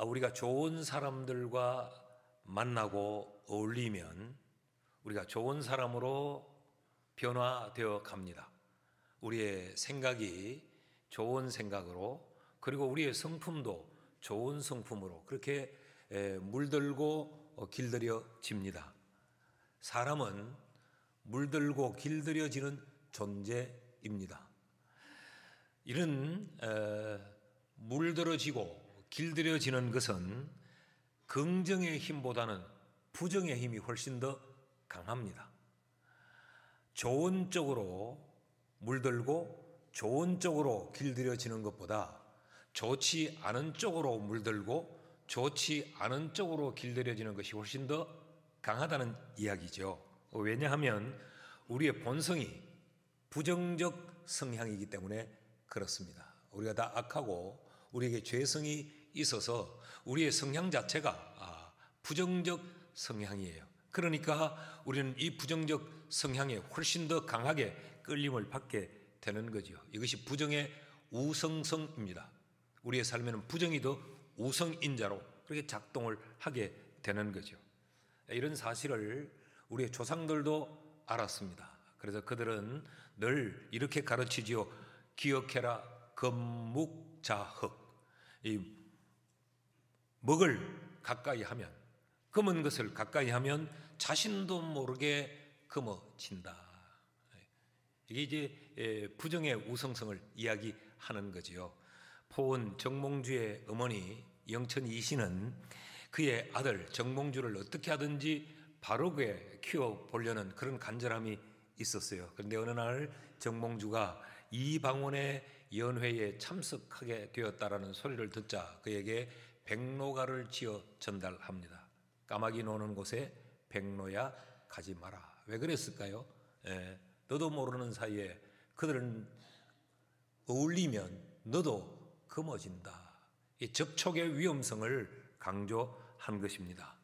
우리가 좋은 사람들과 만나고 어울리면 우리가 좋은 사람으로 변화되어 갑니다. 우리의 생각이 좋은 생각으로, 그리고 우리의 성품도 좋은 성품으로 그렇게 물들고 길들여집니다. 사람은 물들고 길들여지는 존재입니다. 이런 물들어지고 길들여지는 것은 긍정의 힘보다는 부정의 힘이 훨씬 더 강합니다. 좋은 쪽으로 물들고 좋은 쪽으로 길들여지는 것보다 좋지 않은 쪽으로 물들고 좋지 않은 쪽으로 길들여지는 것이 훨씬 더 강하다는 이야기죠. 왜냐하면 우리의 본성이 부정적 성향이기 때문에 그렇습니다. 우리가 다 악하고 우리에게 죄성이 있어서 우리의 성향 자체가 부정적 성향이에요. 그러니까 우리는 이 부정적 성향에 훨씬 더 강하게 끌림을 받게 되는 거죠. 이것이 부정의 우성성입니다. 우리의 삶에는 부정이 더 우성인자로 그렇게 작동을 하게 되는 거죠. 이런 사실을 우리의 조상들도 알았습니다. 그래서 그들은 늘 이렇게 가르치지요. 기억해라, 금묵자흑. 이 먹을 가까이 하면, 검은 것을 가까이 하면 자신도 모르게 검어진다. 이게 이제 부정의 우성성을 이야기하는 거지요. 포은 정몽주의 어머니 영천이 씨는 그의 아들 정몽주를 어떻게 하든지 바르게 키워보려는 그런 간절함이 있었어요. 그런데 어느 날 정몽주가 이방원의 연회에 참석하게 되었다라는 소리를 듣자 그에게 백로가를 지어 전달합니다. 까마귀 노는 곳에 백로야 가지 마라. 왜 그랬을까요? 너도 모르는 사이에 그들은 어울리면 너도 검어진다. 이 접촉의 위험성을 강조한 것입니다.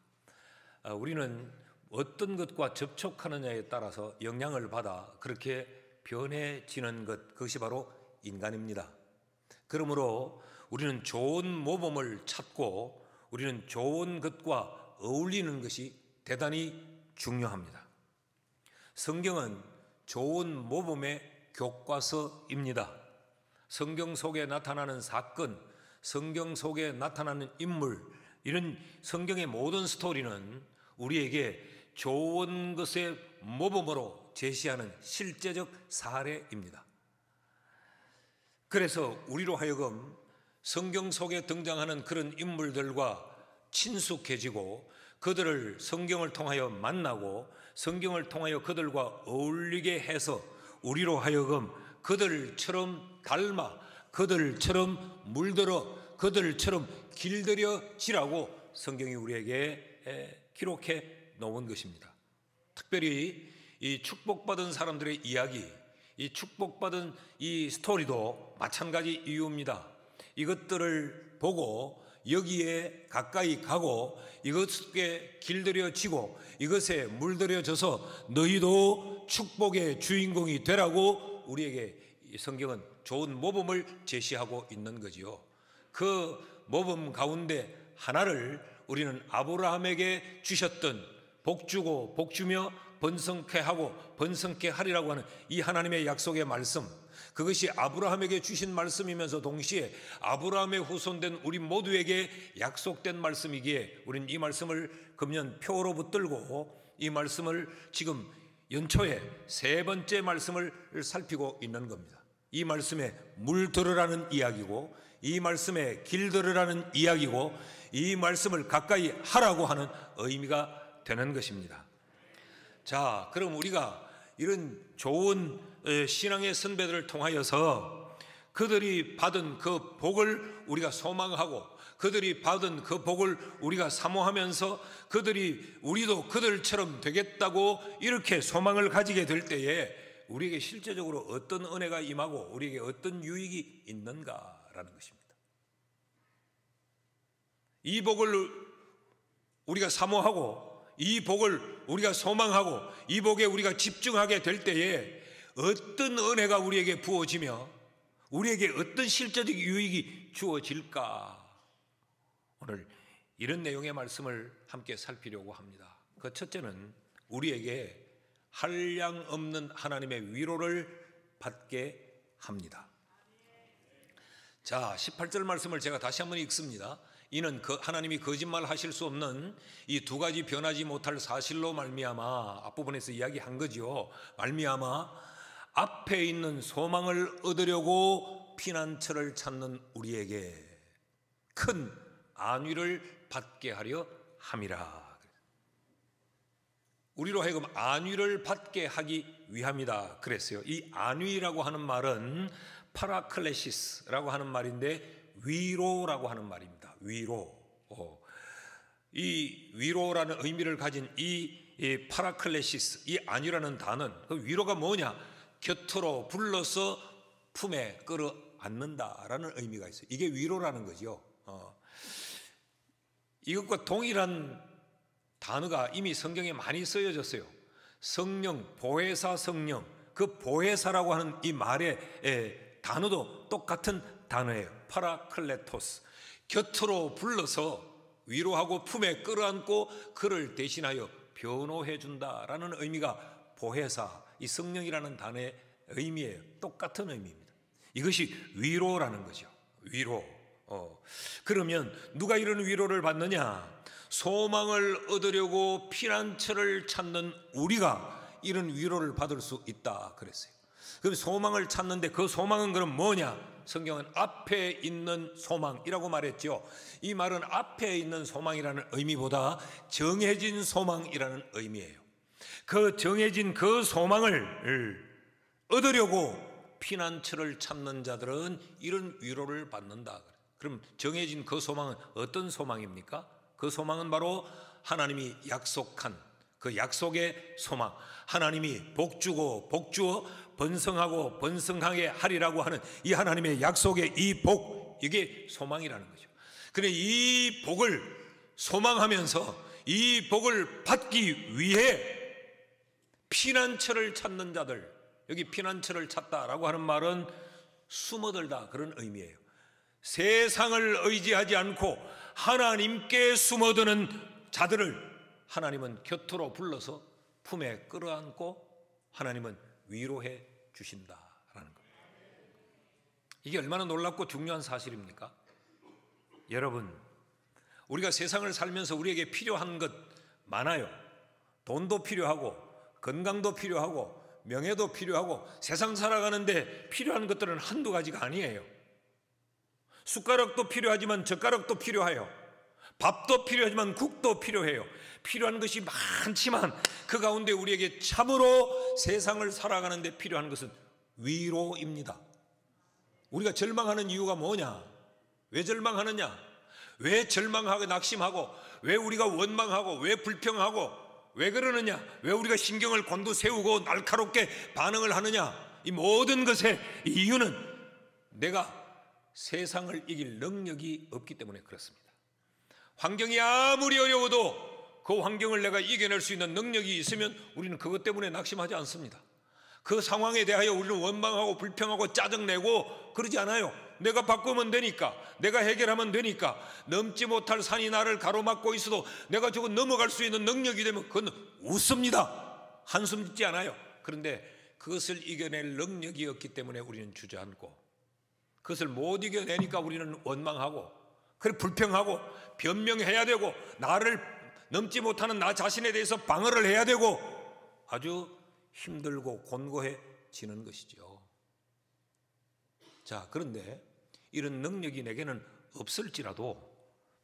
우리는 어떤 것과 접촉하느냐에 따라서 영향을 받아 그렇게 변해지는 것, 그것이 바로 인간입니다. 그러므로 우리는 좋은 모범을 찾고 우리는 좋은 것과 어울리는 것이 대단히 중요합니다. 성경은 좋은 모범의 교과서입니다. 성경 속에 나타나는 사건, 성경 속에 나타나는 인물, 이런 성경의 모든 스토리는 우리에게 좋은 것의 모범으로 제시하는 실제적 사례입니다. 그래서 우리로 하여금 성경 속에 등장하는 그런 인물들과 친숙해지고 그들을 성경을 통하여 만나고 성경을 통하여 그들과 어울리게 해서 우리로 하여금 그들처럼 닮아 그들처럼 물들어 그들처럼 길들여지라고 성경이 우리에게 기록해 놓은 것입니다. 특별히 이 축복받은 사람들의 이야기, 이 축복받은 이 스토리도 마찬가지 이유입니다. 이것들을 보고 여기에 가까이 가고 이것에 길들여지고 이것에 물들여져서 너희도 축복의 주인공이 되라고 우리에게 성경은 좋은 모범을 제시하고 있는 거지요. 그 모범 가운데 하나를 우리는 아브라함에게 주셨던 복주고 복주며 번성케 하고 번성케 하리라고 하는 이 하나님의 약속의 말씀, 그것이 아브라함에게 주신 말씀이면서 동시에 아브라함의 후손된 우리 모두에게 약속된 말씀이기에 우리는 이 말씀을 금년 표로 붙들고 이 말씀을 지금 연초에 세 번째 말씀을 살피고 있는 겁니다. 이 말씀에 물 들으라는 이야기고 이 말씀에 길 들으라는 이야기고 이 말씀을 가까이 하라고 하는 의미가 되는 것입니다. 자, 그럼 우리가 이런 좋은 신앙의 선배들을 통하여서 그들이 받은 그 복을 우리가 소망하고 그들이 받은 그 복을 우리가 사모하면서 그들이 우리도 그들처럼 되겠다고 이렇게 소망을 가지게 될 때에 우리에게 실제적으로 어떤 은혜가 임하고 우리에게 어떤 유익이 있는가라는 것입니다. 이 복을 우리가 사모하고 이 복을 우리가 소망하고 이 복에 우리가 집중하게 될 때에 어떤 은혜가 우리에게 부어지며 우리에게 어떤 실제적 유익이 주어질까? 오늘 이런 내용의 말씀을 함께 살피려고 합니다. 그 첫째는 우리에게 한량 없는 하나님의 위로를 받게 합니다. 자, 18절 말씀을 제가 다시 한번 읽습니다. 이는 하나님이 거짓말 하실 수 없는 이 두 가지 변하지 못할 사실로 말미암아, 앞부분에서 이야기한 거죠. 말미암아 앞에 있는 소망을 얻으려고 피난처를 찾는 우리에게 큰 안위를 받게 하려 함이라. 우리로 하여금 안위를 받게 하기 위함이다 그랬어요. 이 안위라고 하는 말은 파라클레시스라고 하는 말인데 위로라고 하는 말입니다. 위로. 이 위로라는 의미를 가진 이 파라클레시스, 이 안위라는 단어는 그 위로가 뭐냐? 곁으로 불러서 품에 끌어안는다라는 의미가 있어요. 이게 위로라는 거죠. 이것과 동일한 단어가 이미 성경에 많이 쓰여졌어요. 성령, 보혜사 성령, 그 보혜사라고 하는 이 말의 단어도 똑같은 단어예요. 파라클레토스. 곁으로 불러서 위로하고 품에 끌어안고 그를 대신하여 변호해 준다라는 의미가 보혜사, 이 성령이라는 단어의 의미예요. 똑같은 의미입니다. 이것이 위로라는 거죠. 위로. 그러면 누가 이런 위로를 받느냐? 소망을 얻으려고 피난처를 찾는 우리가 이런 위로를 받을 수 있다 그랬어요. 그럼 소망을 찾는데 그 소망은 그럼 뭐냐? 성경은 앞에 있는 소망이라고 말했죠. 이 말은 앞에 있는 소망이라는 의미보다 정해진 소망이라는 의미예요. 그 정해진 그 소망을 얻으려고 피난처를 찾는 자들은 이런 위로를 받는다. 그럼 정해진 그 소망은 어떤 소망입니까? 그 소망은 바로 하나님이 약속한 그 약속의 소망, 하나님이 복주고 복주어 번성하고 번성하게 하리라고 하는 이 하나님의 약속의 이 복, 이게 소망이라는 거죠. 그런데 이 복을 소망하면서 이 복을 받기 위해 피난처를 찾는 자들, 여기 피난처를 찾다라고 하는 말은 숨어들다 그런 의미예요. 세상을 의지하지 않고 하나님께 숨어드는 자들을 하나님은 곁으로 불러서 품에 끌어안고 하나님은 위로해 주신다라는 겁니다. 이게 얼마나 놀랍고 중요한 사실입니까? 여러분, 우리가 세상을 살면서 우리에게 필요한 것 많아요. 돈도 필요하고 건강도 필요하고 명예도 필요하고 세상 살아가는데 필요한 것들은 한두 가지가 아니에요. 숟가락도 필요하지만 젓가락도 필요해요. 밥도 필요하지만 국도 필요해요. 필요한 것이 많지만 그 가운데 우리에게 참으로 세상을 살아가는데 필요한 것은 위로입니다. 우리가 절망하는 이유가 뭐냐? 왜 절망하느냐? 왜 절망하고 낙심하고 왜 우리가 원망하고 왜 불평하고 왜 그러느냐? 왜 우리가 신경을 곤두세우고 날카롭게 반응을 하느냐? 이 모든 것의 이유는 내가 세상을 이길 능력이 없기 때문에 그렇습니다. 환경이 아무리 어려워도 그 환경을 내가 이겨낼 수 있는 능력이 있으면 우리는 그것 때문에 낙심하지 않습니다. 그 상황에 대하여 우리는 원망하고 불평하고 짜증내고 그러지 않아요. 내가 바꾸면 되니까, 내가 해결하면 되니까, 넘지 못할 산이 나를 가로막고 있어도 내가 저거 넘어갈 수 있는 능력이 되면 그건 웃습니다. 한숨 짓지 않아요. 그런데 그것을 이겨낼 능력이 없기 때문에 우리는 주저앉고, 그것을 못 이겨내니까 우리는 원망하고, 그래 불평하고 변명해야 되고, 나를 넘지 못하는 나 자신에 대해서 방어를 해야 되고, 아주 힘들고 곤고해지는 것이죠. 자, 그런데 이런 능력이 내게는 없을지라도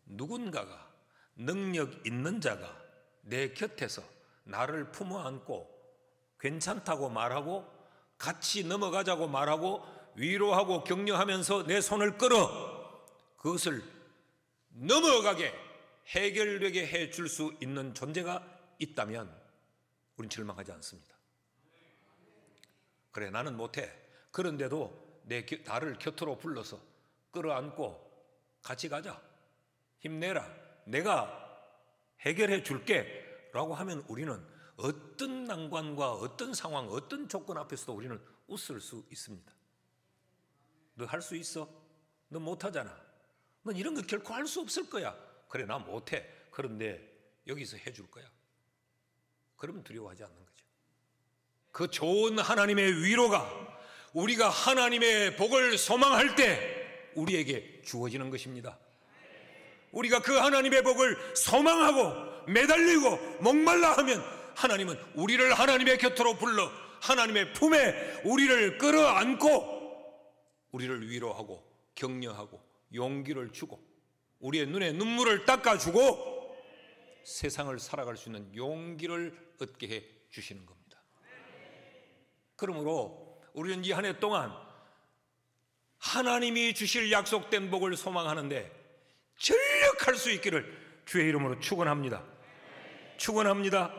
누군가가, 능력 있는 자가 내 곁에서 나를 품어 안고 괜찮다고 말하고 같이 넘어가자고 말하고 위로하고 격려하면서 내 손을 끌어 그것을 넘어가게 해결되게 해줄 수 있는 존재가 있다면 우린 절망하지 않습니다. 그래, 나는 못해. 그런데도 나를 곁으로 불러서 끌어안고 같이 가자, 힘내라, 내가 해결해 줄게 라고 하면 우리는 어떤 난관과 어떤 상황, 어떤 조건 앞에서도 우리는 웃을 수 있습니다. 너 할 수 있어? 너 못하잖아. 넌 이런 거 결코 할 수 없을 거야. 그래 나 못해. 그런데 여기서 해줄 거야. 그러면 두려워하지 않는 거죠. 그 좋은 하나님의 위로가 우리가 하나님의 복을 소망할 때 우리에게 주어지는 것입니다. 우리가 그 하나님의 복을 소망하고 매달리고 목말라 하면 하나님은 우리를 하나님의 곁으로 불러 하나님의 품에 우리를 끌어안고 우리를 위로하고 격려하고 용기를 주고 우리의 눈에 눈물을 닦아주고 세상을 살아갈 수 있는 용기를 얻게 해 주시는 겁니다. 그러므로 우리는 이 한 해 동안 하나님이 주실 약속된 복을 소망하는데 전력할 수 있기를 주의 이름으로 축원합니다. 축원합니다.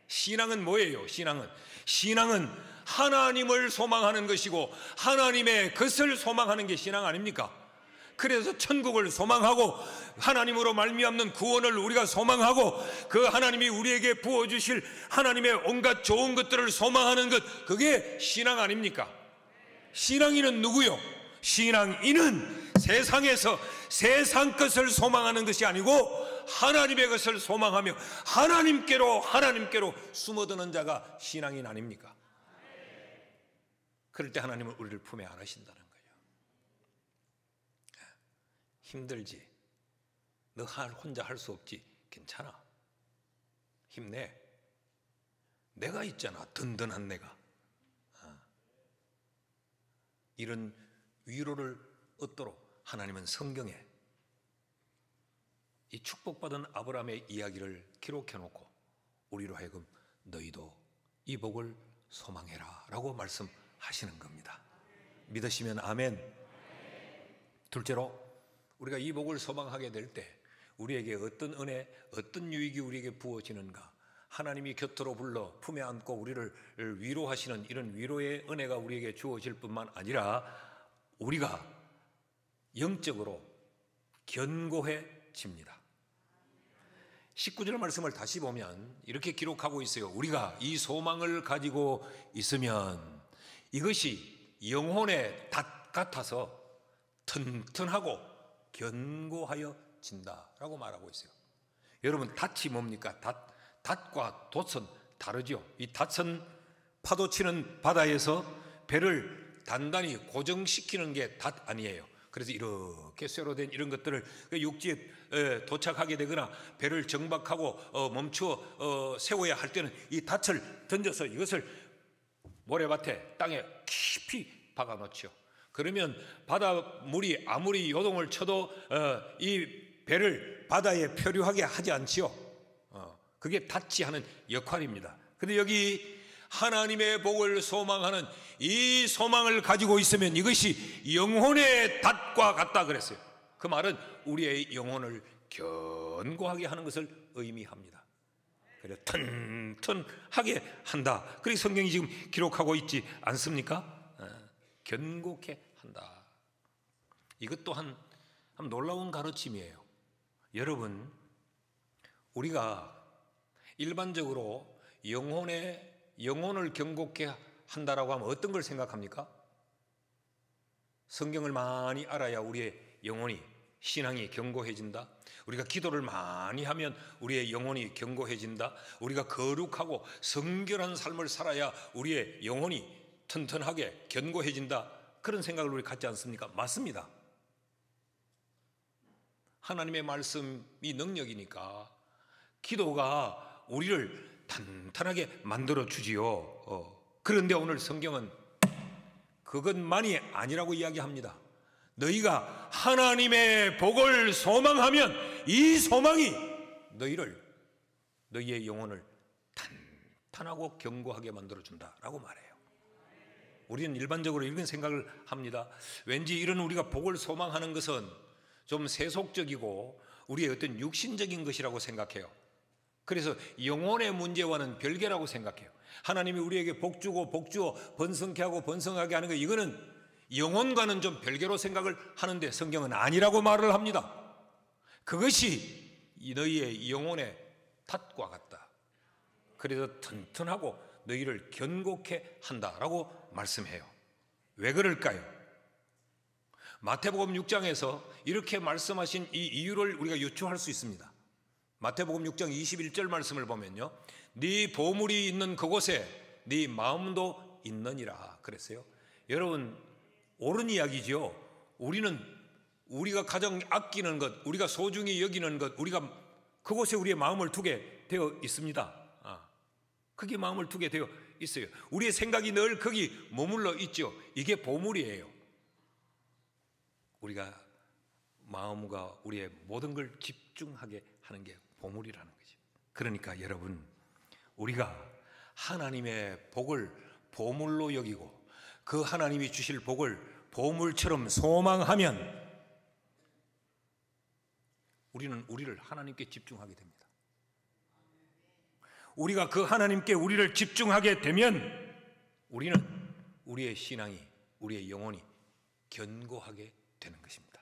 신앙은 뭐예요? 신앙은 하나님을 소망하는 것이고 하나님의 것을 소망하는 게 신앙 아닙니까? 그래서 천국을 소망하고 하나님으로 말미암는 구원을 우리가 소망하고 그 하나님이 우리에게 부어주실 하나님의 온갖 좋은 것들을 소망하는 것, 그게 신앙 아닙니까? 신앙인은 누구요? 신앙인은 세상에서 세상 것을 소망하는 것이 아니고 하나님의 것을 소망하며 하나님께로 숨어드는 자가 신앙인 아닙니까? 그럴 때 하나님은 우리를 품에 안으신다는 거예요. 힘들지? 너 혼자 할 수 없지? 괜찮아. 힘내. 내가 있잖아. 든든한 내가. 이런 위로를 얻도록 하나님은 성경에 이 축복받은 아브라함의 이야기를 기록해 놓고 우리로 하여금 너희도 이 복을 소망해라 라고 말씀하시는 겁니다. 믿으시면 아멘. 둘째로 우리가 이 복을 소망하게 될 때 우리에게 어떤 은혜, 어떤 유익이 우리에게 부어지는가, 하나님이 곁으로 불러 품에 안고 우리를 위로하시는 이런 위로의 은혜가 우리에게 주어질 뿐만 아니라 우리가 영적으로 견고해집니다. 19절 말씀을 다시 보면 이렇게 기록하고 있어요. 우리가 이 소망을 가지고 있으면 이것이 영혼의 닷 같아서 튼튼하고 견고하여 진다라고 말하고 있어요. 여러분, 닷이 뭡니까? 닷과 돛은 다르죠. 이 닷은 파도 치는 바다에서 배를 단단히 고정시키는 게 닷 아니에요. 그래서 이렇게 쇠로 된 이런 것들을 육지에 도착하게 되거나 배를 정박하고 멈추어 세워야 할 때는 이 닷을 던져서 이것을 모래밭에 땅에 깊이 박아 놓죠. 그러면 바닷물이 아무리 요동을 쳐도 이 배를 바다에 표류하게 하지 않지요. 그게 닷이 하는 역할입니다. 그런데 여기 하나님의 복을 소망하는 이 소망을 가지고 있으면 이것이 영혼의 닷과 같다 그랬어요. 그 말은 우리의 영혼을 견고하게 하는 것을 의미합니다. 그래 튼튼하게 한다. 그래서 성경이 지금 기록하고 있지 않습니까? 견고케 한다. 이것 또한 참 놀라운 가르침이에요. 여러분, 우리가 일반적으로 영혼을 견고케 한다라고 하면 어떤 걸 생각합니까? 성경을 많이 알아야 우리의 영혼이, 신앙이 견고해진다. 우리가 기도를 많이 하면 우리의 영혼이 견고해진다. 우리가 거룩하고 성결한 삶을 살아야 우리의 영혼이 튼튼하게 견고해진다. 그런 생각을 우리 갖지 않습니까? 맞습니다. 하나님의 말씀이 능력이니까 기도가 우리를 탄탄하게 만들어 주지요. 그런데 오늘 성경은 그것만이 아니라고 이야기합니다. 너희가 하나님의 복을 소망하면 이 소망이 너희의 영혼을 탄탄하고 견고하게 만들어 준다라고 말해요. 우리는 일반적으로 이런 생각을 합니다. 왠지 이런 우리가 복을 소망하는 것은 좀 세속적이고 우리의 어떤 육신적인 것이라고 생각해요. 그래서 영혼의 문제와는 별개라고 생각해요. 하나님이 우리에게 복 주어 번성하게 하는 거, 이거는 영혼과는 좀 별개로 생각을 하는데 성경은 아니라고 말을 합니다. 그것이 너희의 영혼의 닷과 같다. 그래서 튼튼하고 너희를 견고케 한다라고 말씀해요. 왜 그럴까요? 마태복음 6장에서 이렇게 말씀하신 이 이유를 우리가 유추할 수 있습니다. 마태복음 6장 21절 말씀을 보면요, 네 보물이 있는 그곳에 네 마음도 있느니라 그랬어요. 여러분, 옳은 이야기죠. 우리가 가장 아끼는 것, 우리가 소중히 여기는 것, 우리가 그곳에 우리의 마음을 두게 되어 있습니다. 거기에 마음을 두게 되어 있어요. 우리의 생각이 늘 거기 머물러 있죠. 이게 보물이에요. 우리가 마음과 우리의 모든 걸 집중하게 하는 게 보물이라는 거죠. 그러니까 여러분, 우리가 하나님의 복을 보물로 여기고 그 하나님이 주실 복을 보물처럼 소망하면 우리는 우리를 하나님께 집중하게 됩니다. 우리가 그 하나님께 우리를 집중하게 되면 우리는 우리의 신앙이, 우리의 영혼이 견고하게 되는 것입니다.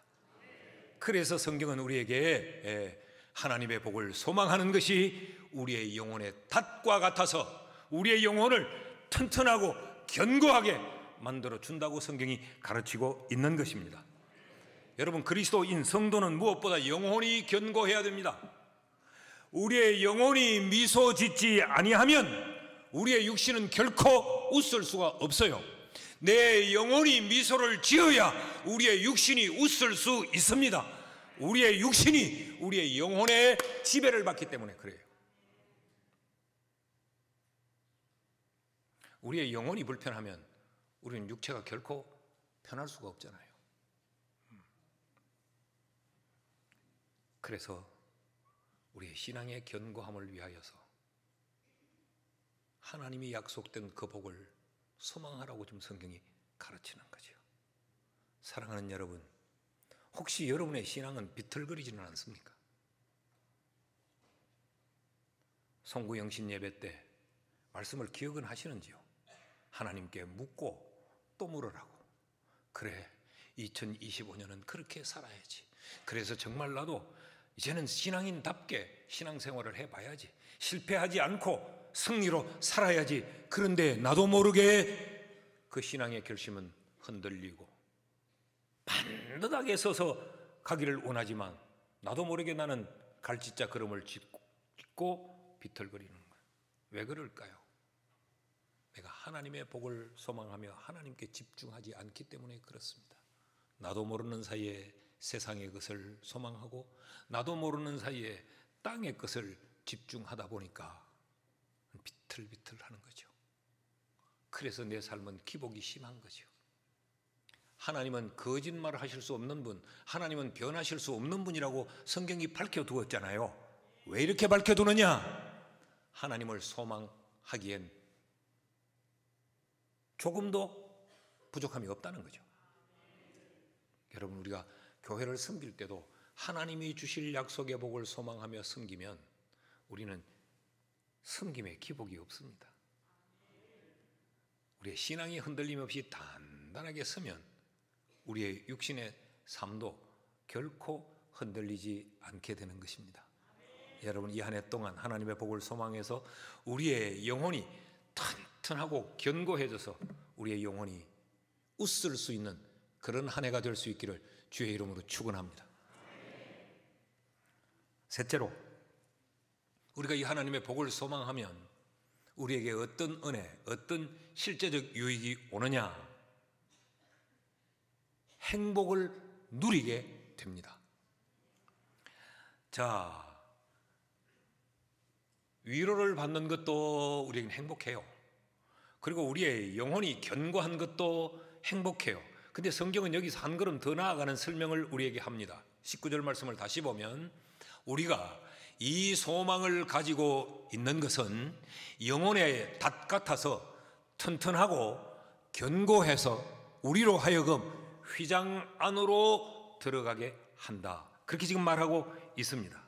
그래서 성경은 우리에게 하나님의 복을 소망하는 것이 우리의 영혼의 닷과 같아서 우리의 영혼을 튼튼하고 견고하게 만들어 준다고 성경이 가르치고 있는 것입니다. 여러분, 그리스도인 성도는 무엇보다 영혼이 견고해야 됩니다. 우리의 영혼이 미소 짓지 아니하면 우리의 육신은 결코 웃을 수가 없어요. 내 영혼이 미소를 지어야 우리의 육신이 웃을 수 있습니다. 우리의 육신이 우리의 영혼의 지배를 받기 때문에 그래요. 우리의 영혼이 불편하면 우리는 육체가 결코 편할 수가 없잖아요. 그래서 우리의 신앙의 견고함을 위하여서 하나님이 약속된 그 복을 소망하라고 좀 성경이 가르치는 거죠. 사랑하는 여러분, 혹시 여러분의 신앙은 비틀거리지는 않습니까? 송구영신 예배 때 말씀을 기억은 하시는지요? 하나님께 묻고 또 물으라고. 그래, 2025년은 그렇게 살아야지. 그래서 정말 나도 이제는 신앙인답게 신앙생활을 해봐야지. 실패하지 않고 승리로 살아야지. 그런데 나도 모르게 그 신앙의 결심은 흔들리고 반듯하게 서서 가기를 원하지만 나도 모르게 나는 갈짓자 걸음을 짚고 비틀거리는 거예요. 왜 그럴까요? 내가 하나님의 복을 소망하며 하나님께 집중하지 않기 때문에 그렇습니다. 나도 모르는 사이에 세상의 것을 소망하고 나도 모르는 사이에 땅의 것을 집중하다 보니까 비틀비틀하는 거죠. 그래서 내 삶은 기복이 심한 거죠. 하나님은 거짓말을 하실 수 없는 분, 하나님은 변하실 수 없는 분이라고 성경이 밝혀두었잖아요. 왜 이렇게 밝혀두느냐? 하나님을 소망하기엔 조금도 부족함이 없다는 거죠. 여러분, 우리가 교회를 섬길 때도 하나님이 주실 약속의 복을 소망하며 섬기면 우리는 섬김에 기복이 없습니다. 우리의 신앙이 흔들림 없이 단단하게 서면 우리의 육신의 삶도 결코 흔들리지 않게 되는 것입니다. 여러분, 이 한 해 동안 하나님의 복을 소망해서 우리의 영혼이 튼튼하고 견고해져서 우리의 영혼이 웃을 수 있는 그런 한 해가 될 수 있기를 주의 이름으로 축원합니다. 셋째로, 우리가 이 하나님의 복을 소망하면 우리에게 어떤 은혜, 어떤 실제적 유익이 오느냐? 행복을 누리게 됩니다. 자, 위로를 받는 것도 우리에게는 행복해요. 그리고 우리의 영혼이 견고한 것도 행복해요. 근데 성경은 여기서 한 걸음 더 나아가는 설명을 우리에게 합니다. 19절 말씀을 다시 보면 우리가 이 소망을 가지고 있는 것은 영혼의 닷 같아서 튼튼하고 견고해서 우리로 하여금 휘장 안으로 들어가게 한다. 그렇게 지금 말하고 있습니다.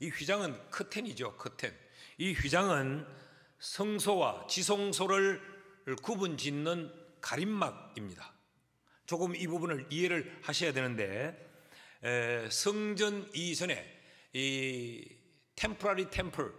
이 휘장은 커튼이죠. 커튼. 이 휘장은 성소와 지성소를 구분 짓는 가림막입니다. 조금 이 부분을 이해를 하셔야 되는데, 성전 이전에 이 템포라리 템플,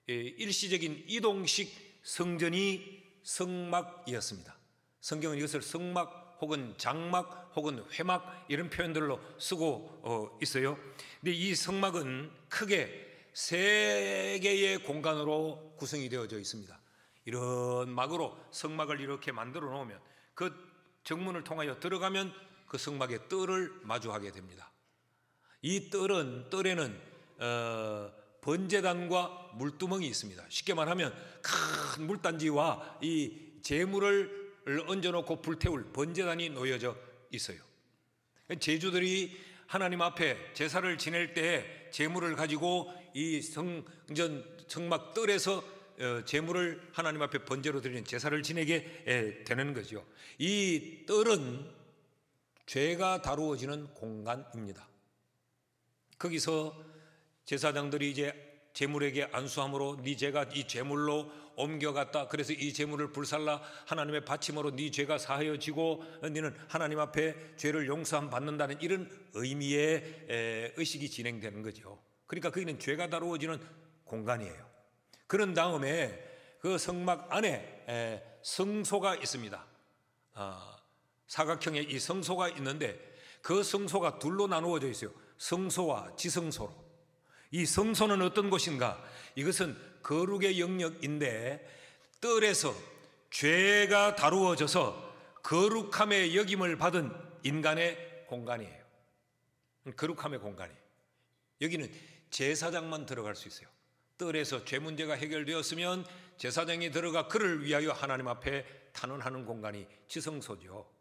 일시적인 이동식 성전이 성막이었습니다. 성경은 이것을 성막 혹은 장막 혹은 회막 이런 표현들로 쓰고 있어요. 근데 이 성막은 크게 세 개의 공간으로 구성이 되어져 있습니다. 이런 막으로 성막을 이렇게 만들어 놓으면 그 정문을 통하여 들어가면 그 성막의 뜰을 마주하게 됩니다. 이 뜰에는 번제단과 물두멍이 있습니다. 쉽게 말하면 큰 물단지와 이 재물을 얹어놓고 불태울 번제단이 놓여져 있어요. 제주들이 하나님 앞에 제사를 지낼 때 재물을 가지고 이 성막 뜰에서 재물을 하나님 앞에 번제로 드리는 제사를 지내게 되는 거죠. 이 뜰은 죄가 다루어지는 공간입니다. 거기서 제사장들이 이제 제물에게 안수함으로 네 죄가 이 제물로 옮겨갔다. 그래서 이 제물을 불살라 하나님의 바침으로 네 죄가 사하여지고 너는 하나님 앞에 죄를 용서함 받는다는 이런 의미의 의식이 진행되는 거죠. 그러니까 거기는 죄가 다루어지는 공간이에요. 그런 다음에 그 성막 안에 성소가 있습니다. 사각형의 이 성소가 있는데 그 성소가 둘로 나누어져 있어요. 성소와 지성소로. 이 성소는 어떤 곳인가? 이것은 거룩의 영역인데 뜰에서 죄가 다루어져서 거룩함의 여김을 받은 인간의 공간이에요. 거룩함의 공간이에요. 여기는 제사장만 들어갈 수 있어요. 뜰에서 죄 문제가 해결되었으면 제사장이 들어가 그를 위하여 하나님 앞에 탄원하는 공간이 지성소죠.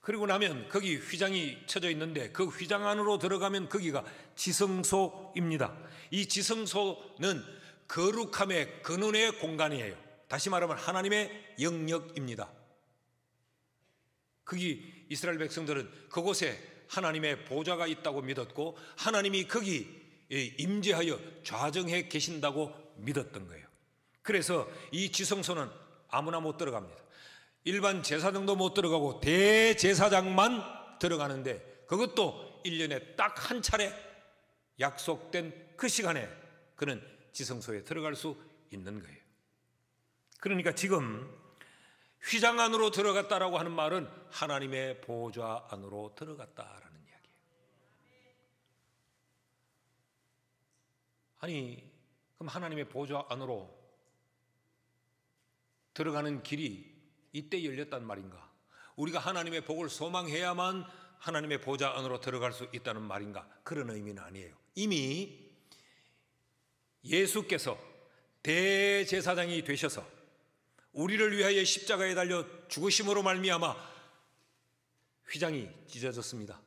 그리고 나면 거기 휘장이 쳐져 있는데 그 휘장 안으로 들어가면 거기가 지성소입니다. 이 지성소는 거룩함의 근원의 공간이에요. 다시 말하면 하나님의 영역입니다. 거기 이스라엘 백성들은 그곳에 하나님의 보좌가 있다고 믿었고 하나님이 거기 임재하여 좌정해 계신다고 믿었던 거예요. 그래서 이 지성소는 아무나 못 들어갑니다. 일반 제사장도 못 들어가고 대제사장만 들어가는데 그것도 1년에 딱 한 차례 약속된 그 시간에 그는 지성소에 들어갈 수 있는 거예요. 그러니까 지금 휘장 안으로 들어갔다라고 하는 말은 하나님의 보좌 안으로 들어갔다라는 이야기예요. 아니 그럼 하나님의 보좌 안으로 들어가는 길이 이때 열렸단 말인가? 우리가 하나님의 복을 소망해야만 하나님의 보좌 안으로 들어갈 수 있다는 말인가? 그런 의미는 아니에요. 이미 예수께서 대제사장이 되셔서 우리를 위하여 십자가에 달려 죽으심으로 말미암아 휘장이 찢어졌습니다.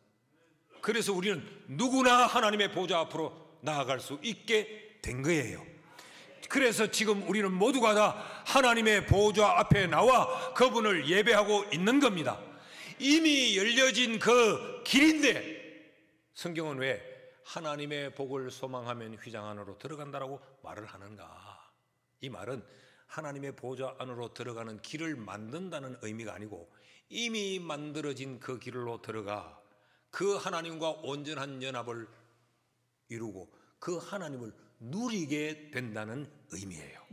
그래서 우리는 누구나 하나님의 보좌 앞으로 나아갈 수 있게 된 거예요. 그래서 지금 우리는 모두가 다 하나님의 보좌 앞에 나와 그분을 예배하고 있는 겁니다. 이미 열려진 그 길인데 성경은 왜 하나님의 복을 소망하면 휘장 안으로 들어간다라고 말을 하는가? 이 말은 하나님의 보좌 안으로 들어가는 길을 만든다는 의미가 아니고 이미 만들어진 그 길로 들어가 그 하나님과 온전한 연합을 이루고 그 하나님을 누리게 된다는 의미예요.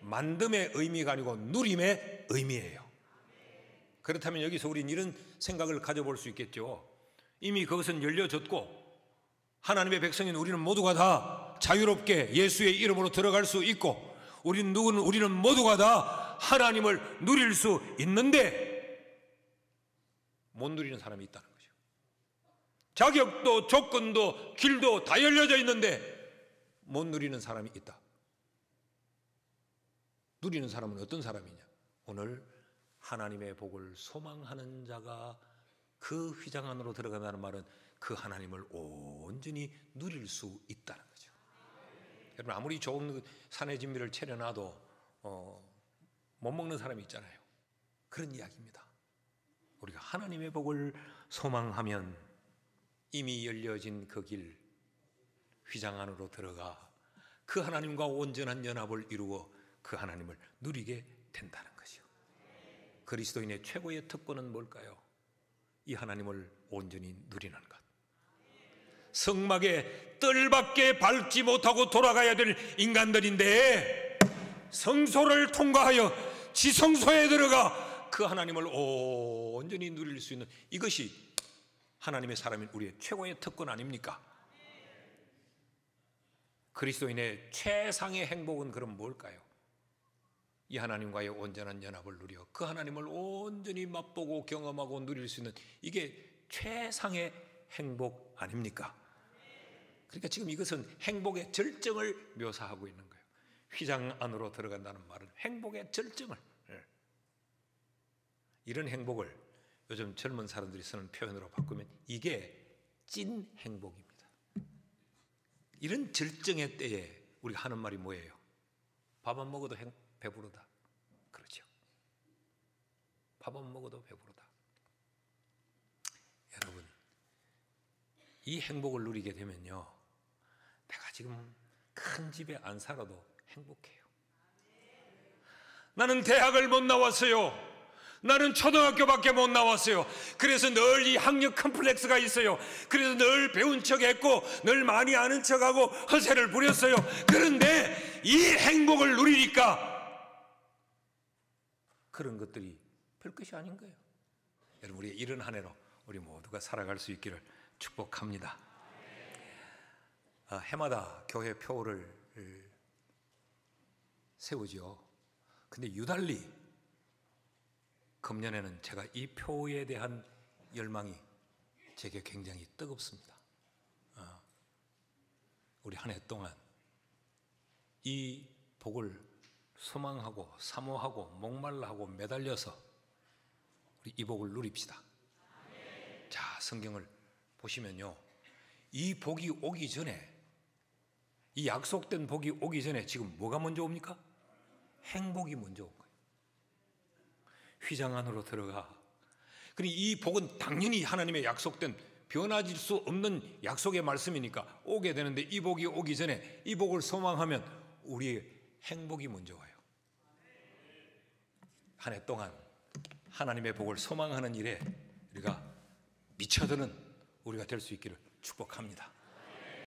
만듦의 의미가 아니고 누림의 의미예요. 그렇다면 여기서 우리는 이런 생각을 가져볼 수 있겠죠. 이미 그것은 열려졌고 하나님의 백성인 우리는 모두가 다 자유롭게 예수의 이름으로 들어갈 수 있고 우리는 모두가 다 하나님을 누릴 수 있는데 못 누리는 사람이 있다는 거죠. 자격도 조건도 길도 다 열려져 있는데 못 누리는 사람이 있다. 누리는 사람은 어떤 사람이냐? 오늘 하나님의 복을 소망하는 자가 그 휘장 안으로 들어간다는 말은 그 하나님을 온전히 누릴 수 있다는 거죠. 여러분 아무리 좋은 산의 진미를 차려놔도 못 먹는 사람이 있잖아요. 그런 이야기입니다. 우리가 하나님의 복을 소망하면 이미 열려진 그 길 휘장 안으로 들어가 그 하나님과 온전한 연합을 이루어 그 하나님을 누리게 된다는 것이요. 그리스도인의 최고의 특권은 뭘까요? 이 하나님을 온전히 누리는 것. 성막의 뜰밖에 밟지 못하고 돌아가야 될 인간들인데 성소를 통과하여 지성소에 들어가 그 하나님을 온전히 누릴 수 있는 이것이 하나님의 사람인 우리의 최고의 특권 아닙니까? 그리스도인의 최상의 행복은 그럼 뭘까요? 이 하나님과의 온전한 연합을 누려 그 하나님을 온전히 맛보고 경험하고 누릴 수 있는 이게 최상의 행복 아닙니까? 그러니까 지금 이것은 행복의 절정을 묘사하고 있는 거예요. 휘장 안으로 들어간다는 말은 행복의 절정을, 이런 행복을 요즘 젊은 사람들이 쓰는 표현으로 바꾸면 이게 찐 행복입니다. 이런 절정의 때에 우리가 하는 말이 뭐예요? 밥 안 먹어도 배부르다. 그렇죠. 밥 안 먹어도 배부르다. 여러분, 이 행복을 누리게 되면요, 내가 지금 큰 집에 안 살아도 행복해요. 나는 대학을 못 나왔어요. 나는 초등학교밖에 못 나왔어요. 그래서 늘 이 학력 컴플렉스가 있어요. 그래서 늘 배운 척했고 늘 많이 아는 척하고 허세를 부렸어요. 그런데 이 행복을 누리니까 그런 것들이 별것이 아닌 거예요. 여러분, 우리 이런 한 해로 우리 모두가 살아갈 수 있기를 축복합니다. 해마다 교회 표를 세우죠. 근데 유달리 금년에는 제가 이 표에 대한 열망이 제게 굉장히 뜨겁습니다. 우리 한 해 동안 이 복을 소망하고 사모하고 목말라하고 매달려서 우리 이 복을 누립시다. 자, 성경을 보시면요, 이 복이 오기 전에, 이 약속된 복이 오기 전에 지금 뭐가 먼저 옵니까? 행복이 먼저 온 거예요. 휘장 안으로 들어가. 그러니 이 복은 당연히 하나님의 약속된 변화질 수 없는 약속의 말씀이니까 오게 되는데, 이 복이 오기 전에 이 복을 소망하면 우리의 행복이 먼저 와요. 한 해 동안 하나님의 복을 소망하는 일에 우리가 미쳐드는 우리가 될 수 있기를 축복합니다.